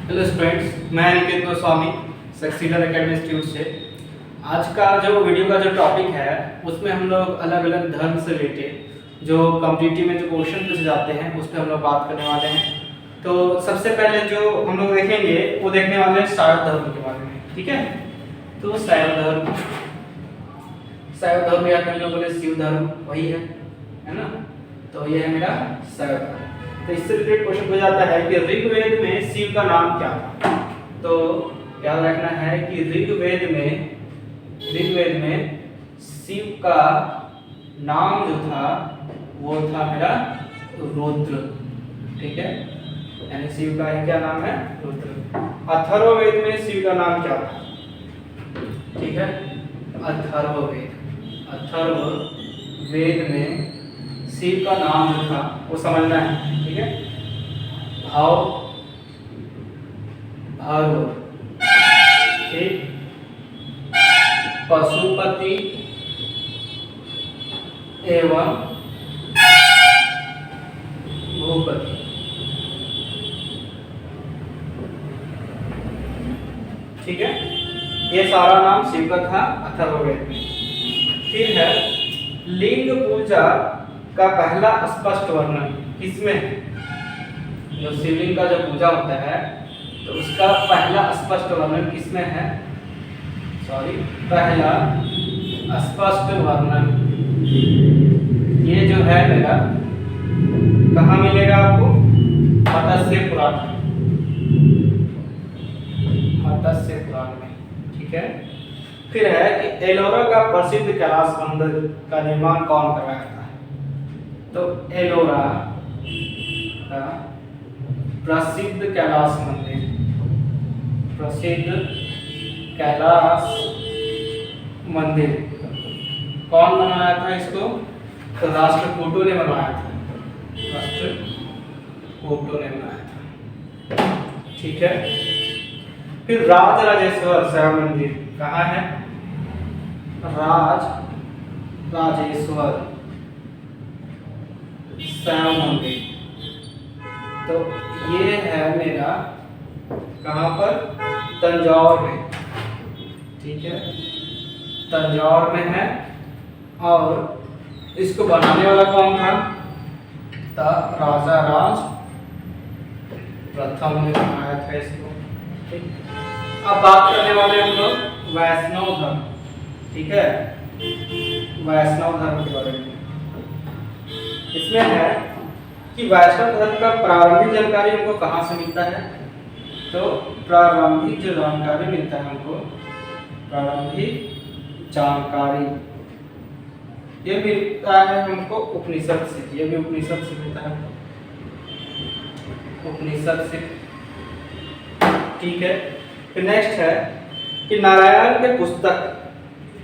Hello students, मैं Aniket Goswami सक्सीडर academy institute से। आज का जो वीडियो का जो टॉपिक है उसमें हम लोग अलग अलग धर्म से रिलेटेड जो कॉम्पिटिटिव में जो क्वेश्चन पूछे जाते हैं उस पर हम लोग बात करने वाले हैं। तो सबसे पहले जो हम लोग देखेंगे वो देखने वाले हैं शैव धर्म के बारे में। ठीक है, तो शैव धर्म या कई लोग बोले शिव धर्म, वही है ना। तो ये है मेरा शैव धर्म। तो इससे रिलेटेड क्वेश्चन हो जाता है कि ऋग्वेद में शिव का नाम क्या था। तो याद रखना है कि ऋग्वेद में शिव का नाम जो था वो था मेरा रुद्र। ठीक है, यानी शिव का क्या नाम है? रुद्र। अथर्ववेद में शिव का नाम क्या था? ठीक है, अथर्ववेद में शिव का नाम जो था वो समझना है। ठीक है, भर्व, ठीक, पशुपति एवं भूपति। ठीक है, ये सारा नाम शिव का था अथर्ववेद में। फिर है लिंग पूजा का पहला स्पष्ट वर्णन किसमें है? जो शिवलिंग का जो पूजा होता है तो उसका पहला स्पष्ट वर्णन किसमें है? पहला स्पष्ट वर्णन ये जो है मेरा कहाँ मिलेगा आपको? मत्स्य पुराण में। ठीक है, फिर है कि एलोरा का प्रसिद्ध कैलाश मंदिर का निर्माण कौन करवाया था? तो एलोरा का प्रसिद्ध कैलाश मंदिर कौन बनाया था इसको? तो राष्ट्रकूटों ने बनाया था। ठीक है, फिर राजराजेश्वर शैव मंदिर कहाँ है? राजराजेश्वर शैव मंदिर, तो ये है मेरा कहाँ पर? तंजौर में। ठीक है, तंजौर में है। और इसको बनाने वाला कौन था? राजा राज प्रथम ने बनाया था इसको। ठीक, अब बात करने वाले हम लोग वैष्णव धर्म। ठीक है, वैष्णव धर्म के बारे में इसमें है कि वैष्णव धर्म का प्रारंभिक जानकारी हमको कहाँ से मिलता है? तो प्रारंभिक जो जानकारी मिलता है हमको, प्रारंभिक जानकारी ये मिलता है हमको उपनिषद से। ये भी उपनिषद से मिलता है, उपनिषद से। ठीक है, फिर नेक्स्ट है कि नारायण के पुस्तक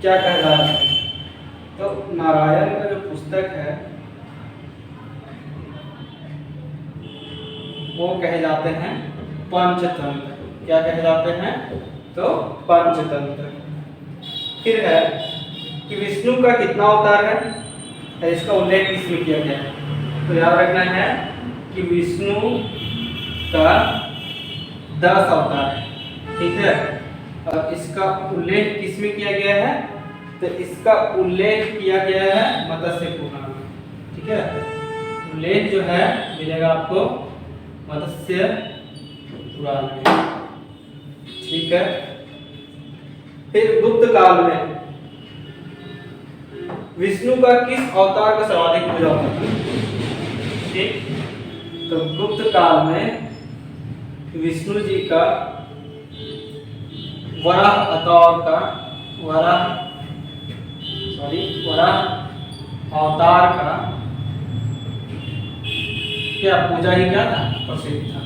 क्या कहलाता है? तो नारायण का जो पुस्तक है वो कहे जाते हैं पंचतंत्र। क्या कहे जाते हैं? तो पंचतंत्र। फिर है कि विष्णु का कितना अवतार है, इसका उल्लेख किसमें किया गया है? तो याद रखना है कि विष्णु का 10 अवतार है। ठीक है, और इसका उल्लेख किसमें किया गया है? तो इसका उल्लेख किया गया है मत्स्य पुराण में। ठीक है, उल्लेख जो है मिलेगा आपको मत्स्य पुराण में। ठीक है, फिर गुप्त काल में विष्णु का किस अवतार का सर्वाधिक पूजा होता है? ठीक, तो गुप्त काल में विष्णु जी का वराह अवतार का क्या पूजा ही क्या था? प्रसिद्ध था।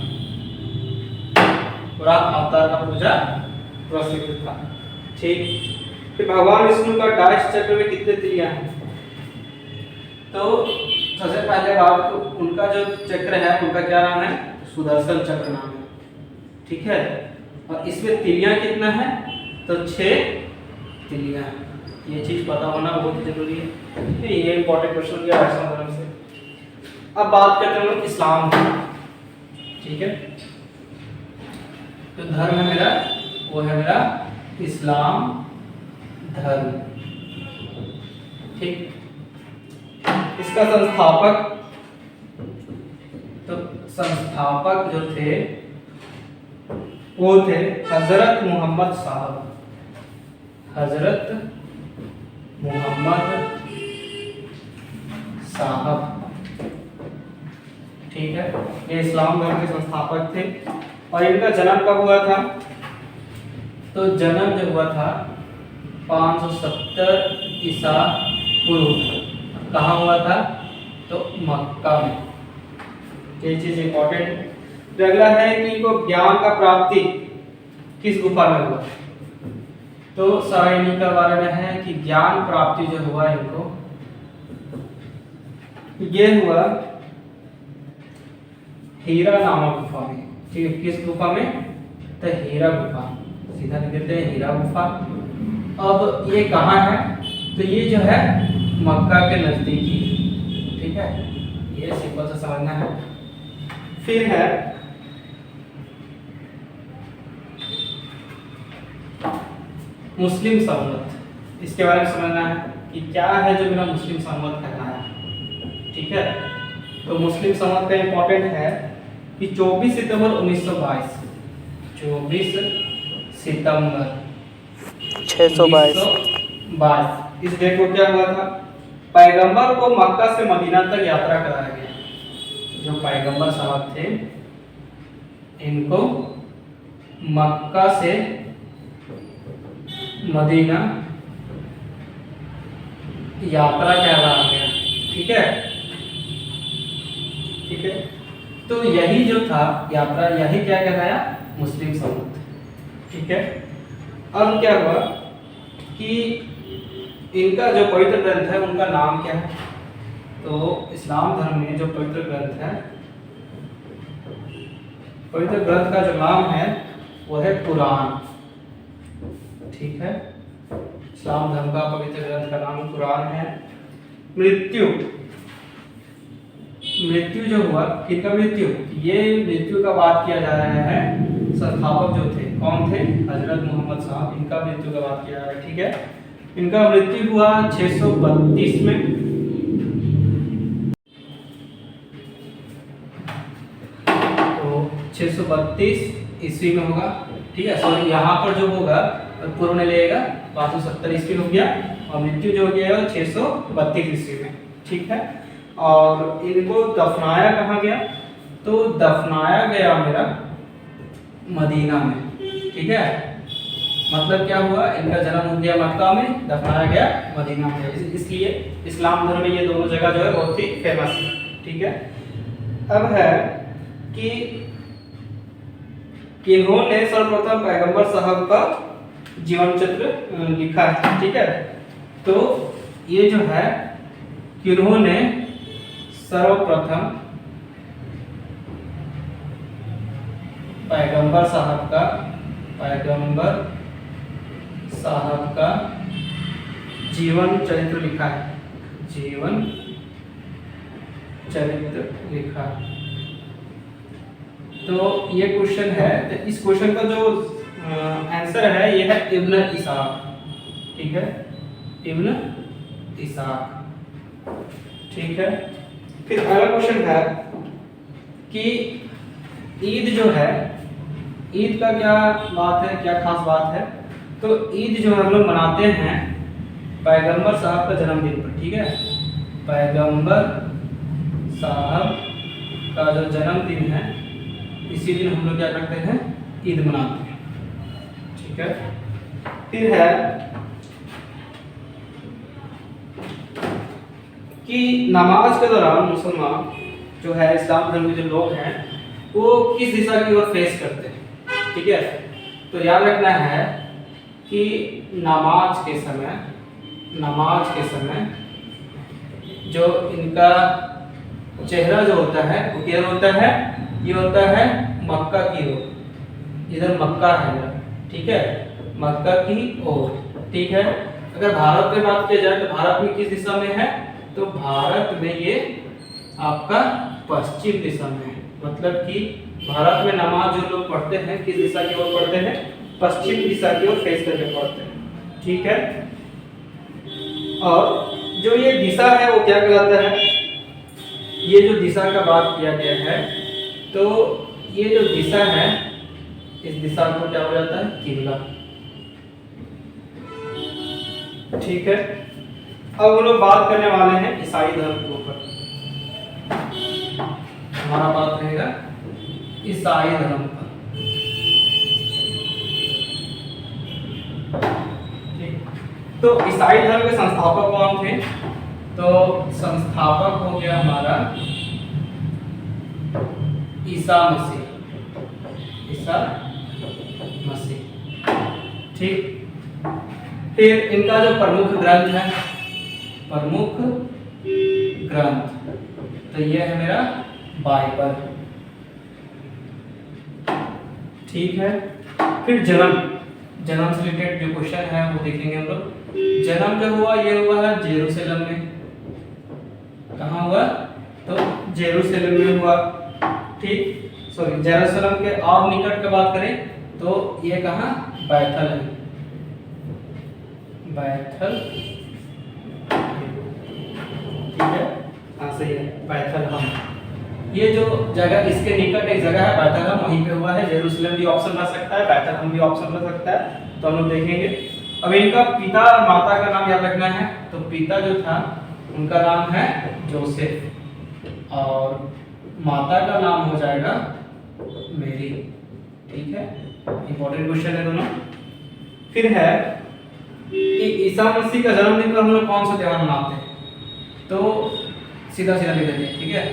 वराह अवतार का पूजा प्रसिद्ध था। ठीक, फिर भगवान विष्णु का डायस चक्र में कितने तिलियां हैं? तो सबसे पहले बात तो उनका जो चक्र है उनका क्या नाम है? सुदर्शन चक्र नाम है। ठीक है, और इसमें तिलियां कितना है? तो 6 तिलियां। ये चीज पता होना बहुत जरूरी है। ये इंपॉर्टेंट क्वेश्चन किया वैष्णव धर्म से। अब बात करते हैं इस्लाम की। ठीक है, जो धर्म है मेरा वो है मेरा इस्लाम धर्म। ठीक, इसका संस्थापक, तो संस्थापक जो थे वो थे हजरत मोहम्मद साहब, हजरत मोहम्मद साहब। ठीक है, ये इस्लाम धर्म के संस्थापक थे। और इनका जन्म कब हुआ था? तो जन्म जो हुआ था 570 ईसा पूर्व। कहाँ हुआ था? तो मक्का में। ये चीज इंपॉर्टेंट। तो अगला है कि इनको ज्ञान का प्राप्ति किस गुफा में हुआ? तो साइनी का बारे में है कि ज्ञान प्राप्ति जो हुआ इनको, ये हुआ हीरा नामक गुफा में। ठीक है, किस गुफा में? तो हीरा गुफा, सीधा लिख देते हैं हीरा गुफा। अब ये कहाँ है? तो ये जो है मक्का के नजदीकी। ठीक है, ये सिंपल से समझना है। फिर है मुस्लिम संवत। इसके बारे में समझना है कि क्या है जो मेरा मुस्लिम संवत कहलाया। ठीक है, तो मुस्लिम संवत का इंपॉर्टेंट है कि 24 सितंबर 1922, 24 सितंबर 622 इस डेट को क्या हुआ था? पैगंबर को मक्का से मदीना तक यात्रा कराया गया। जो पैगंबर साहब थे इनको मक्का से मदीना यात्रा कराया गया। ठीक है, ठीक है, तो यही जो था यात्रा, यही क्या कहलाया? मुस्लिम संवत। ठीक है, अब क्या हुआ कि इनका जो पवित्र ग्रंथ है उनका नाम क्या है? तो इस्लाम धर्म में जो पवित्र ग्रंथ है, पवित्र ग्रंथ का जो नाम है वो है कुरान। ठीक है, इस्लाम धर्म का पवित्र ग्रंथ का नाम कुरान है। मृत्यु, मृत्यु जो हुआ, किसका मृत्यु? ये मृत्यु का बात किया जा रहा है संस्थापक जो थे, कौन थे? हजरत मोहम्मद साहब, इनका मृत्यु का बात किया जा रहा है। ठीक है, इनका मृत्यु हुआ 632 में। तो 632 ईस्वी में होगा। ठीक है, सॉरी यहाँ पर जो होगा पूर्व ने लेगा 570 ईस्वी हो गया, और मृत्यु जो हो गया 632 ईस्वी में। ठीक है, और इनको दफनाया कहाँ गया? तो दफनाया गया मेरा मदीना में। ठीक है, मतलब क्या हुआ? इनका जन्म हो गया मक्का में, दफनाया गया मदीना में। इसलिए इस्लाम धर्म में ये दोनों जगह जो है बहुत ही फेमस है। ठीक है, अब है कि इन्होंने सर्वप्रथम पैगंबर साहब का जीवन चक्र लिखा है। ठीक है, तो ये जो है कि इन्होंने सर्वप्रथम पैगंबर साहब का जीवन चरित्र लिखा है, जीवन चरित्र लिखा। तो ये क्वेश्चन है, तो इस क्वेश्चन का जो आंसर है ये है इब्न इसाक। ठीक है, इब्न इसाक। ठीक है, फिर अगला क्वेश्चन है कि ईद जो है, ईद का क्या बात है, क्या खास बात है? तो ईद जो हम लोग मनाते हैं पैगंबर साहब का जन्मदिन पर। ठीक है, पैगंबर साहब का जो जन्मदिन है इसी दिन हम लोग क्या करते हैं? ईद मनाते हैं। ठीक है, फिर है कि नमाज के दौरान मुसलमान जो है, इस्लाम धर्म के जो लोग हैं, वो किस दिशा की ओर फेस करते हैं। ठीक है, तो याद रखना है कि नमाज के समय जो इनका चेहरा जो होता है वो क्या होता है? ये होता है मक्का की ओर। इधर मक्का है मेरा। ठीक है, मक्का की ओर। ठीक है, अगर भारत में बात किया जाए तो भारत में किस दिशा में है? तो भारत में ये आपका पश्चिम दिशा में है। मतलब कि भारत में नमाज जो लोग पढ़ते हैं किस दिशा की ओर पढ़ते हैं, पश्चिम दिशा की ओर फेस करके पढ़ते हैं। ठीक है, और जो ये दिशा है वो क्या कहलाता है, ये जो दिशा का बात किया गया है, तो ये जो दिशा है इस दिशा को क्या हो जाता है, किबला। ठीक है, अब हम लोग बात करने वाले हैं ईसाई धर्म के ऊपर। हमारा बात रहेगा ईसाई धर्म पर। तो ईसाई धर्म के संस्थापक कौन थे, तो संस्थापक हो गया हमारा ईसा मसीह, ईसा मसीह। ठीक, फिर इनका जो प्रमुख ग्रंथ है, प्रमुख ग्रंथ, तो ये है मेरा बाइबल। ठीक है, फिर जन्म से रिलेटेड जो क्वेश्चन है वो देखेंगे हम लोग। जन्म जो हुआ ये हुआ है जेरूसलम में। कहाँ हुआ, तो जेरूसलम में हुआ। ठीक, सॉरी जेरूसलम के और निकट की बात करें तो ये कहाँ, बैथल है, बैथल। ठीक है, हाँ सही है, बैथलहम। ये जो जगह इसके निकट एक जगह है बैथलहम, वहीं पे हुआ है। जेरूसलम भी ऑप्शन रह सकता है, बैथलहम भी ऑप्शन रह सकता है, तो हम लोग देखेंगे। अब इनका पिता और माता का नाम याद रखना है। तो पिता जो था उनका नाम है जोसेफ और माता का नाम हो जाएगा मेरी। ठीक है, इंपॉर्टेंट क्वेश्चन है दोनों। फिर है कि ईसा मसीह का जन्मदिन पर हम लोग कौन सा त्योहार मनाते हैं, तो सीधा सीधा लिख देते हैं। ठीक है,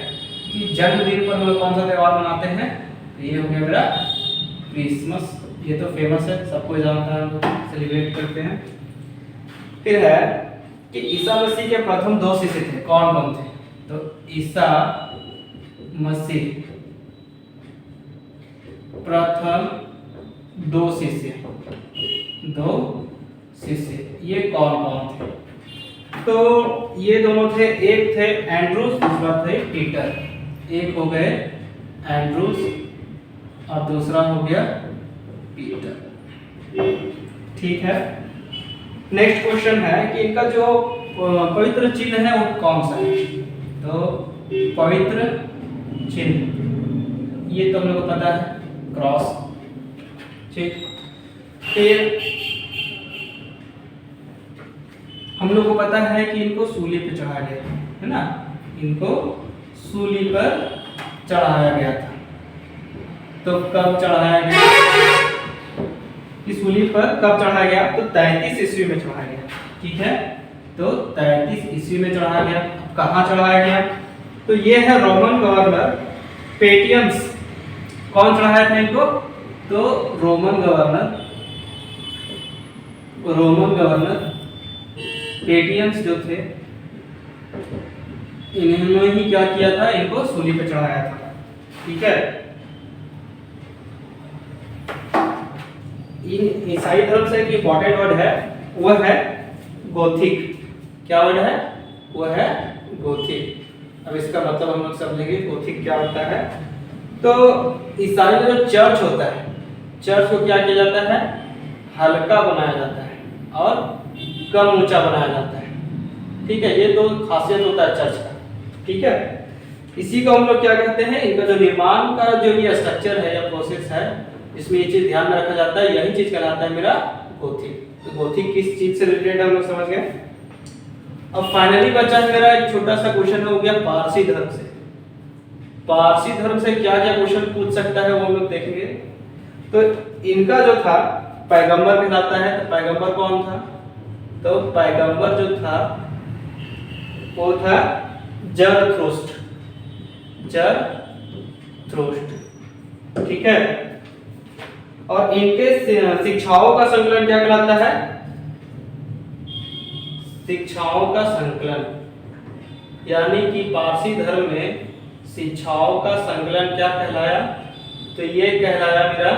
कि जन्मदिन पर हम लोग कौन सा त्योहार मनाते हैं, तो ये हो गया मेरा क्रिसमस। ये तो फेमस है, सबको जानता है, हम लोग सेलिब्रेट करते हैं। फिर है कि ईसा मसीह के प्रथम 2 शिष्य थे, कौन कौन थे, तो ईसा मसीह प्रथम 2 शिष्य, 2 शिष्य ये कौन कौन थे, तो ये दोनों थे, एक थे एंड्रूस, दूसरा थे पीटर। एक हो गए एंड्रूस और दूसरा हो गया पीटर। ठीक है, नेक्स्ट क्वेश्चन है कि इनका जो पवित्र चिन्ह है वो कौन सा है, तो पवित्र चिन्ह ये तो हम लोग को पता है, क्रॉस। ठीक, फिर हम लोग को पता है कि इनको सूली पे चढ़ाया गया है ना, इनको सूली पर चढ़ाया गया था। तो कब चढ़ाया गया, कि सूली पर कब चढ़ाया गया, तो 33 ईस्वी में चढ़ाया गया। ठीक है, तो 33 ईस्वी में चढ़ाया गया। अब कहाँ चढ़ाया गया, तो ये है रोमन गवर्नर पेटियंस। कौन चढ़ाया था इनको, तो रोमन गवर्नर पेटियंस जो थे, इन्होंने ही क्या किया था, इनको सूली पे चढ़ाया था। ठीक है, ईसाई धर्म से एक इंपॉर्टेंट वर्ड है, वह है गोथिक। क्या वर्ड है, वह है गोथिक। अब इसका मतलब हम लोग समझेंगे गोथिक क्या होता है। तो ईसाई में जो चर्च होता है, चर्च को क्या किया जाता है, हल्का बनाया जाता है और कम ऊंचा बनाया जाता है। ठीक है, ये दो खासियत होता है चर्च का। ठीक है, इसी को हम लोग क्या कहते हैं, इनका जो निर्माण का जो ये स्ट्रक्चर है या प्रोसेस है, इसमें ये चीज ध्यान में रखा जाता है, यही चीज कहलाता है मेरा गोथिक। तो गोथिक किस चीज से रिलेटेड हम लोग समझ गए। अब फाइनली बचा मेरा एक छोटा सा क्वेश्चन हो गया पारसी धर्म से। पारसी धर्म से क्या क्या क्वेश्चन पूछ सकता है वो हम लोग देखेंगे। तो इनका जो था पैगंबर कहलाता है, तो पैगंबर कौन था, तो पैगंबर जो था वो था जरथ्रुस्ट। ठीक है, और इनके शिक्षाओं का संकलन क्या कहलाता है, शिक्षाओं का संकलन, यानी कि पारसी धर्म में शिक्षाओं का संकलन क्या कहलाया, तो ये कहलाया मेरा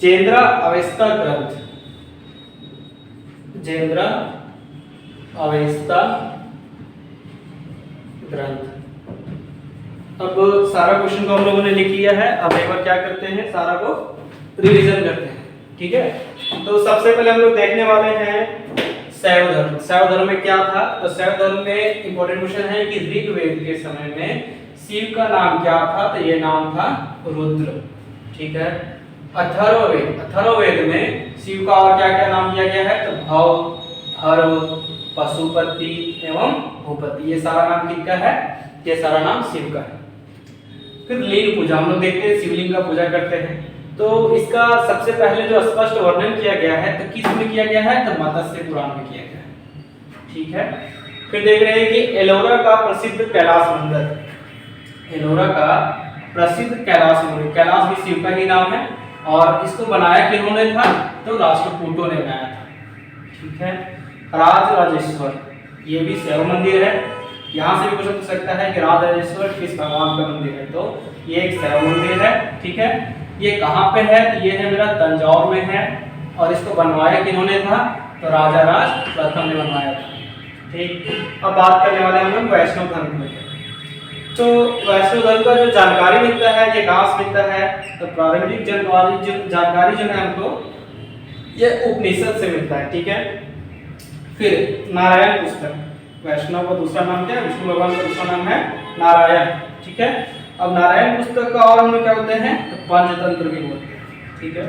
जेंद्रा अवेस्ता ग्रंथ। जेंद्रा अवेस्ता ग्रंथ। अब सारा क्वेश्चन को हम लोगों ने लिख लिया है। अब एक बार क्या करते हैं, सारा को रिवीजन करते हैं, ठीक है। तो सबसे पहले हम लोग देखने वाले हैं शैव धर्म। शैव धर्म में क्या था, तो शैव धर्म में इंपॉर्टेंट क्वेश्चन है कि ऋग्वेद के समय में शिव का नाम क्या था, तो ये नाम था रुद्र, ठीक है। अथर्ववेद में शिव का और क्या क्या नाम दिया गया है, तो भव, भर्व, पशुपति एवं भूपति, ये सारा नाम किसका है, ये सारा नाम शिव का है। फिर लिंग पूजा हम लोग देखते हैं, शिवलिंग का पूजा करते हैं। तो इसका सबसे पहले जो स्पष्ट वर्णन किया गया है तो किस में किया गया है, तो मत्स्य पुराण में किया गया है, ठीक है। फिर देख रहे हैं कि एलोरा का प्रसिद्ध कैलाश मंदिर, एलोरा का प्रसिद्ध कैलाश मंदिर, कैलाश भी शिव का ही नाम है और इसको बनाया किन्होंने था, तो राष्ट्रकूटों ने बनाया था, ठीक है। राजराजेश्वर ये भी शैव मंदिर है। यहाँ से भी पूछ सकता है कि राजराजेश्वर किस भगवान का मंदिर है, तो ये एक शैव मंदिर है, ठीक है। ये कहाँ पे है, तो ये है मेरा तंजौर में है और इसको बनवाया किन्होंने था, तो राजा राज प्रथम ने बनवाया था, ठीक। अब बात करने वाले हम लोग वैष्णव धर्म में। तो वैष्णव धर्म का जो जानकारी मिलता है ये कहाँ से मिलता है, तो प्रारंभिक जानकारी जो है हमको ये उपनिषद से मिलता है, ठीक है। फिर नारायण पुस्तक, वैष्णव का दूसरा नाम क्या है, विष्णु भगवान का दूसरा नाम है नारायण, ठीक है। अब नारायण पुस्तक का और हम लोग क्या होते हैं, तो पंचतंत्र भी होते हैं, ठीक है।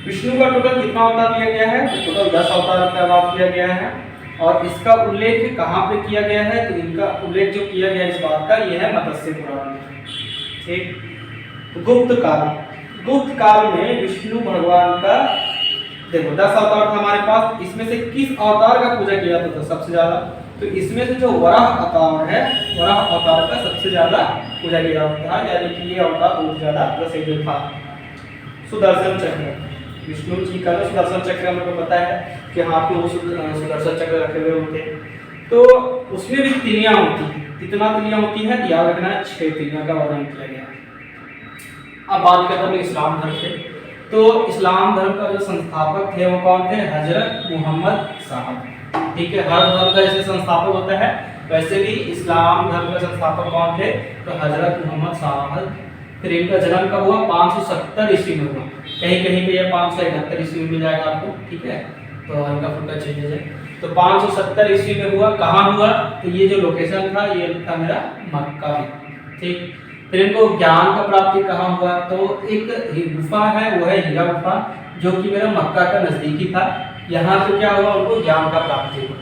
विष्णु का टोटल कितना अवतार लिया गया है, तो टोटल 10 अवतार का बात किया गया है और इसका उल्लेख कहाँ पे किया गया है, तो इनका उल्लेख जो किया गया इस बात का ये है मत्स्य पुराण में, ठीक। गुप्त काल में विष्णु भगवान का देखो 10 अवतार था हमारे पास, इसमें से किस अवतार का पूजा किया जाता था सबसे ज्यादा, तो इसमें से जो वराह अवतार है, वराह अवतार का सबसे ज्यादा पूजा किया जाता था, यानी कि ये अवतार बहुत ज्यादा प्रसिद्ध था। सुदर्शन चक्र, विष्णु जी का सुदर्शन चक्र हम लोग को पता है कि हाथ में वो सुदर्शन चक्र रखे हुए होते हैं, तो उसमें भी तिलियां होती है। कितना तिलियां होती है, याद रखना 6 तिलियां का वर्णन किया गया है। अब बात करते हैं इस्लाम धर्म के। तो इस्लाम धर्म का जो संस्थापक थे वो कौन थे, हजरत मोहम्मद साहब, ठीक है। हर धर्म का जैसे संस्थापक होता है वैसे भी इस्लाम धर्म का संस्थापक कौन थे, तो हजरत मोहम्मद साहब। फिर इनका जन्म कब हुआ, 570 ईस्वी में हुआ, कहीं कहीं पे ये 571 ईस्वी में मिल जाएगा आपको, ठीक है। तो हल्का फुल्का चेंजेस है। तो 570 ईस्वी में हुआ, कहाँ हुआ, तो ये जो लोकेशन था ये था मेरा मक्का में, ठीक। फिर इनको ज्ञान का प्राप्ति कहाँ हुआ, तो एक गुफा है वो है हीरा गुफा, जो कि मेरा मक्का का नजदीकी था। यहाँ से क्या हुआ, उनको ज्ञान का प्राप्ति हुआ।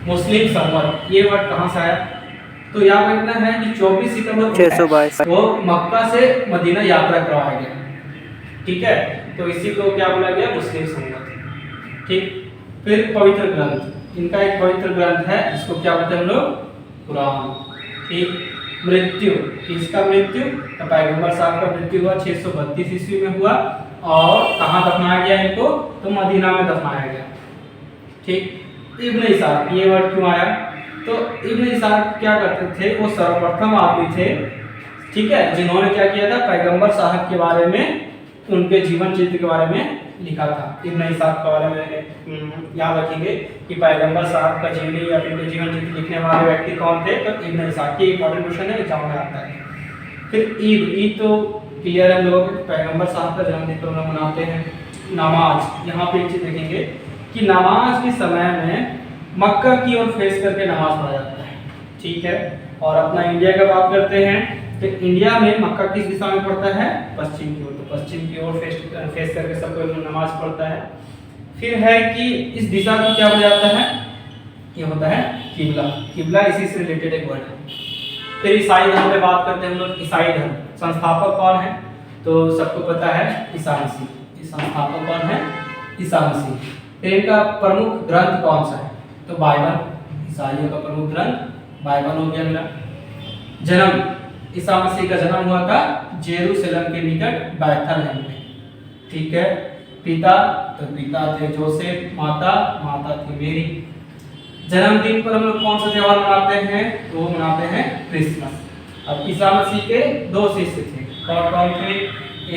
मुस्लिम संवत ये वर्ड कहाँ से आया, तो याद रखना है कि 24 सितंबर 622 वो मक्का से मदीना यात्रा करवाया गया, ठीक है। तो इसी को क्या बोला गया, मुस्लिम संवत, ठीक। फिर पवित्र ग्रंथ, इनका एक पवित्र ग्रंथ है जिसको क्या बोलते हैं हम लोग, कुरान, ठीक। मृत्यु, किसका मृत्यु, तो पैगंबर साहब का मृत्यु हुआ 632 ईस्वी में हुआ और कहाँ दफनाया गया इनको, तो मदीना में दफनाया गया, ठीक। इब्न इसाक, ये वर्ड क्यों आया, तो इब्न इसाक क्या करते थे, वो सर्वप्रथम आदमी थे, ठीक है, जिन्होंने क्या किया था, पैगंबर साहब के बारे में, उनके जीवन चित्र के बारे में लिखा था। इब्न इसाक के बारे में याद रखेंगे कि पैगंबर साहब का जीवनी या फिर जीवन चित्र लिखने वाले व्यक्ति कौन थे, तो इब्न इसाक, ये इंपॉर्टेंट क्वेश्चन है, एग्जाम में आता है। फिर ईद तो क्लियर है, हम लोग पैगंबर साहब का जन्मदिन तो हम मनाते हैं। नमाज, यहाँ पे एक चीज देखेंगे कि नमाज के समय में मक्का की ओर फेस करके नमाज पढ़ा जाता है, ठीक है। और अपना इंडिया का बात करते हैं तो इंडिया में मक्का किस दिशा में पड़ता है, पश्चिम की ओर, तो पश्चिम की ओर फेस करके सब कोई नमाज पढ़ता है। फिर है कि इस दिशा को क्या बोला जाता है, ये होता है किबला, किबला इसी से रिलेटेड एक वर्ड है। फिर ईसाई धर्म में बात करते हैं हम लोग। ईसाई धर्म संस्थापक कौन है, तो सबको पता है ईसा मसीह, संस्थापक कौन है, ईसा मसीह। फिर इनका प्रमुख ग्रंथ कौन सा है, तो बाइबल, ईसाइयों का प्रमुख ग्रंथ बाइबल हो गया मेरा। जन्म, ईसा मसीह का जन्म हुआ था जेरूसलम के निकट बैथलहम में, ठीक है। पिता, तो पिता थे जोसेफ, माता थी मेरी। जन्मदिन पर हम लोग कौन सा त्योहार मनाते हैं, तो वो मनाते हैं क्रिसमस। अब ईसा मसीह के 2 शिष्य थे, कौन कौन थे,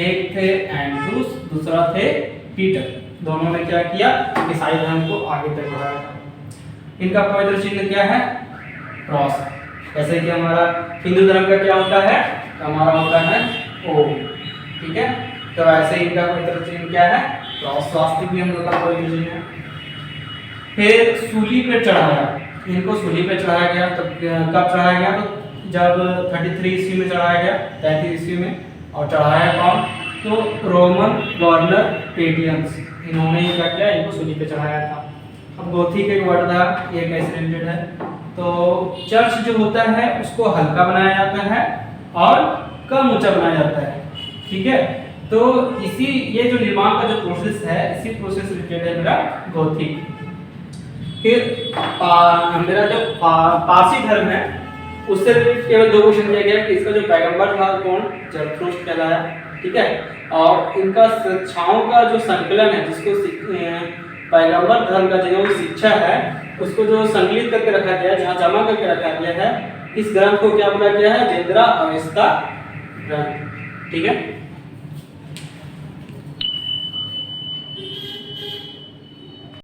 एक थे एंड्रूस, दूसरा थे पीटर। दोनों ने क्या किया, ईसाई धर्म को आगे तक बढ़ाया। इनका पवित्र चिन्ह क्या है, क्रॉस, जैसे कि हमारा हिंदू धर्म का क्या होता है, तो हमारा होता है ओम, ठीक है। तो ऐसे ही इनका पवित्र चिन्ह क्या है, तो स्वास्तिक भी हम लोग का पवित्र चिन्ह है। फिर सूली पे चढ़ाया, इनको सूली पे चढ़ाया गया, तो कब चढ़ाया गया, तो जब 33 ईस्वी में चढ़ाया गया, 33 ईस्वी में। और चढ़ाया कौन, तो रोमन गवर्नर पेडियंस, इन्होंने क्या किया, इनको सूली पे चढ़ाया था। अब गोथिक एक वर्ड था, ये कैसे रिलेटेड है, तो चर्च जो होता है उसको हल्का बनाया जाता है और कम ऊंचा बनाया जाता है, ठीक है। तो इसी ये जो निर्माण का जो प्रोसेस है, इसी प्रोसेस रिलेटेड है मेरा गोथिक। फिर मेरा जो पारसी धर्म है उससे केवल 2 क्वेश्चन किया गया कि इसका जो पैगंबर था कौन, जरथुस्त्र कहलाया, ठीक है। और इनका शिक्षाओं का जो संकलन है, जिसको पैगंबर धर्म का जो शिक्षा है उसको जो संकलित करके रखा गया है, जहाँ जमा करके रखा गया है, इस ग्रंथ को क्या बोला गया है, जेंद्रा अवेस्ता ग्रंथ, ठीक है।